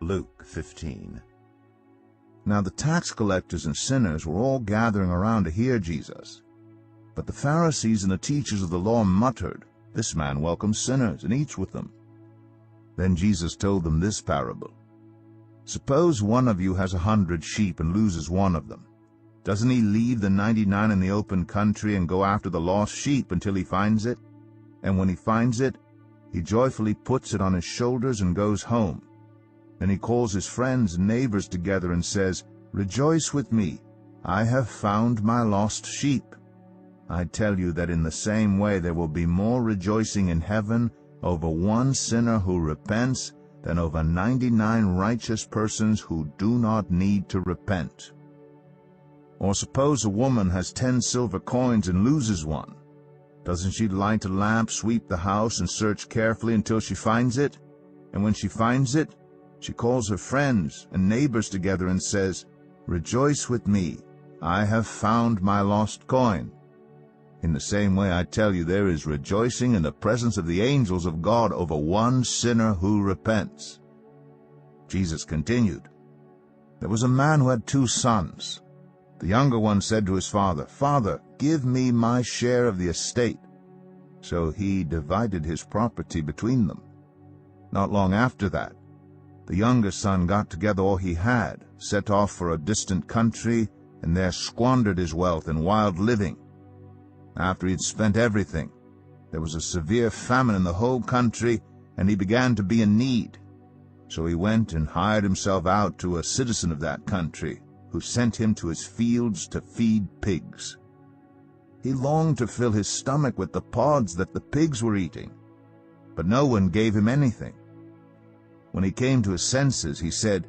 Luke 15. Now the tax collectors and sinners were all gathering around to hear Jesus. But the Pharisees and the teachers of the law muttered, "This man welcomes sinners and eats with them." Then Jesus told them this parable. Suppose one of you has 100 sheep and loses one of them. Doesn't he leave the 99 in the open country and go after the lost sheep until he finds it? And when he finds it, he joyfully puts it on his shoulders and goes home. Then he calls his friends and neighbors together and says, "Rejoice with me, I have found my lost sheep." I tell you that in the same way there will be more rejoicing in heaven over one sinner who repents than over 99 righteous persons who do not need to repent. Or suppose a woman has 10 silver coins and loses one. Doesn't she light a lamp, sweep the house, and search carefully until she finds it? And when she finds it, she calls her friends and neighbors together and says, "Rejoice with me, I have found my lost coin." In the same way, I tell you, there is rejoicing in the presence of the angels of God over one sinner who repents. Jesus continued, There was a man who had 2 sons. The younger one said to his father, "Father, give me my share of the estate." So he divided his property between them. Not long after that, the younger son got together all he had, set off for a distant country, and there squandered his wealth in wild living. After he had spent everything, there was a severe famine in the whole country, and he began to be in need. So he went and hired himself out to a citizen of that country, who sent him to his fields to feed pigs. He longed to fill his stomach with the pods that the pigs were eating, but no one gave him anything. When he came to his senses, he said,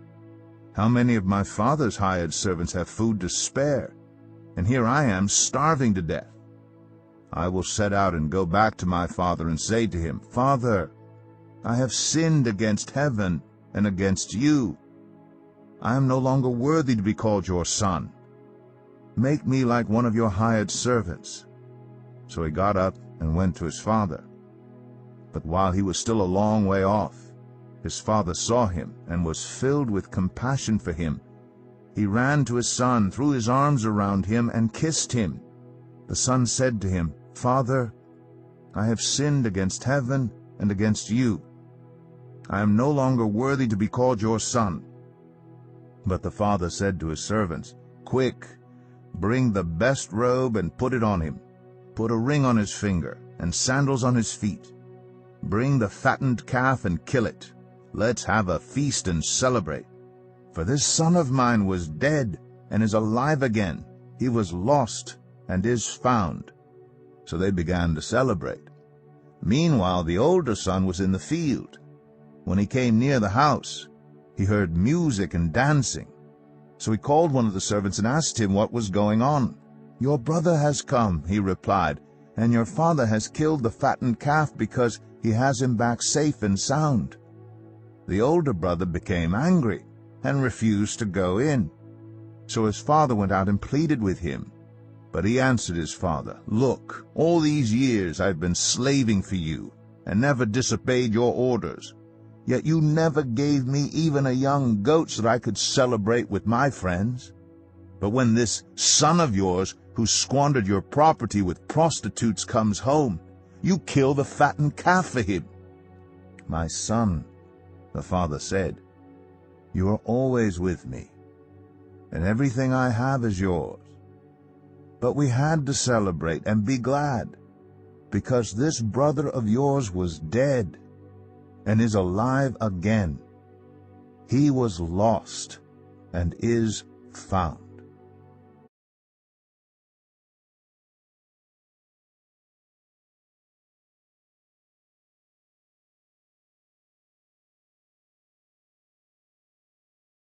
"How many of my father's hired servants have food to spare, and here I am starving to death? I will set out and go back to my father and say to him, 'Father, I have sinned against heaven and against you. I am no longer worthy to be called your son. Make me like one of your hired servants.' So he got up and went to his father. But while he was still a long way off, his father saw him and was filled with compassion for him. He ran to his son, threw his arms around him, and kissed him. The son said to him, 'Father, I have sinned against heaven and against you. I am no longer worthy to be called your son.' But the father said to his servants, 'Quick, bring the best robe and put it on him. Put a ring on his finger and sandals on his feet. Bring the fattened calf and kill it. Let's have a feast and celebrate. For this son of mine was dead and is alive again. He was lost and is found.' So they began to celebrate. Meanwhile, the older son was in the field. When he came near the house, he heard music and dancing. So he called one of the servants and asked him what was going on. 'Your brother has come,' he replied, 'and your father has killed the fattened calf because he has him back safe and sound.' The older brother became angry and refused to go in. So his father went out and pleaded with him. But he answered his father, 'Look, all these years I've been slaving for you and never disobeyed your orders. Yet you never gave me even a young goat so that I could celebrate with my friends. But when this son of yours, who squandered your property with prostitutes, comes home, you kill the fattened calf for him.' 'My son,' the father said, 'you are always with me, and everything I have is yours. But we had to celebrate and be glad, because this brother of yours was dead and is alive again. He was lost and is found.'"